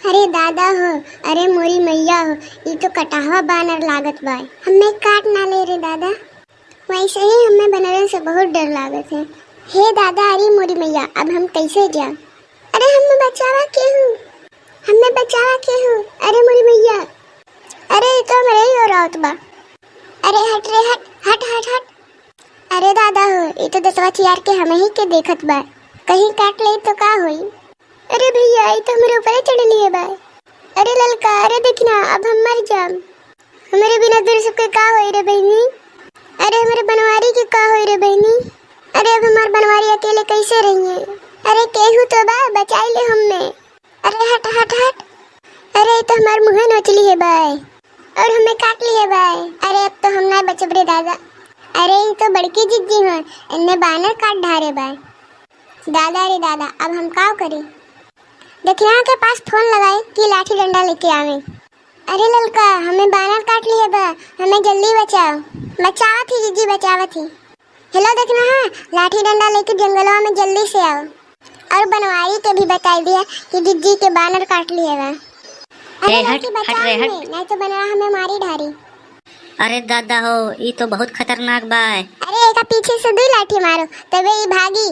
अरे दादा हो, अरे मोरी मैया हो, ये तो कटावा बानर लागत बा। हमें काट ना ले रे दादा। वैसे ही हमें बनरन से बहुत डर लागत है। हे दादा, अरे मोरी मैया, अब हम कैसे जाए? अरे हमें बचावा के हूँ, हमें बचावा के हूँ। अरे मोरी मैया, अरे ये तो मेरे ही हो रहा बा। अरे हट रे, हट हट हट हट। अरे दादा हो, ये तो दसवा चियार के हमें ही के देखत बा, कहीं काट ले तो का होई? अरे भैया, ये तो हमारे ऊपर चढ़ लिए बा। अरे ललका, अरे देखना, अब हम मर जाम। हमारे बिना दूर सबके का होई रे बहनी? अरे हमारे बनवारी के का होई रे बहनी? अरे अब हमारे बनवारी अकेले कैसे रहिए? अरे केहू तो बा, बचाई ले हमने। अरे हट हट हट। अरे तो हमारे मुँह नोच लिए बाय और हमें काट लिए बाय। अरे अब तो हम ना बचब रे दादा। अरे ये तो बड़की जिज्जी हैं, इन्हें बानर काट ढारे बाय। दादा रे दादा, अब हम का करें? देखिया के पास फोन लगाए कि लाठी डंडा लेके आवे। अरे ललका, हमें बानर काट लिए बा, हमें जल्दी बचाओ। बचावत थी जिज्जी, बचावत थी। हेलो देखना, हाँ लाठी डंडा लेके जंगलों में जल्दी से आओ। और बनवारी के भी बता दिया कि जिज्जी के बानर काट लिए बा। अरे हट हट रे हट। नहीं तो बनवा हमें मारी ढारी। अरे दादा हो, ये तो बहुत खतरनाक बा। अरे एक पीछे से दो लाठी मारो तबे ये भागी।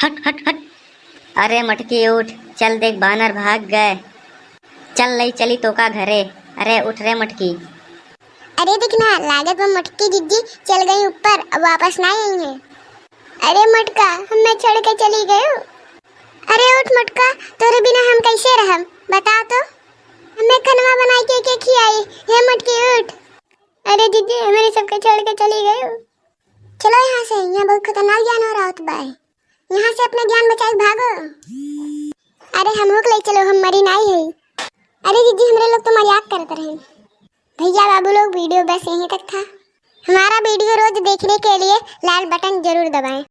हट हट हट। अरे मटकी उठ, चल देख बानर भाग गए। चल लई चली तो का घरे। अरे उठ रे मटकी। अरे देखना, लागत वो मटकी जिज्जी चल गई ऊपर, अब वापस ना आई है। अरे मटका, हमें छोड़ के चली गए। अरे उठ मटका, तेरे बिना हम कैसे रहम बता तो? हमें खनवा बनाई के खियाई। हे मटकी उठ। अरे जिज्जी, हमारे सबके छोड़ के चली गए। चलो यहाँ से, यहाँ बहुत खतरनाक जानवर आवत बा। यहाँ से अपने जान बचाई भागो। अरे हम लोग ले चलो, हम मरी नहीं है। अरे जिज्जी, हमारे लोग तो मजाक करते रहे। भैया बाबू लोग, वीडियो बस यहीं तक था। हमारा वीडियो रोज देखने के लिए लाल बटन जरूर दबाएं।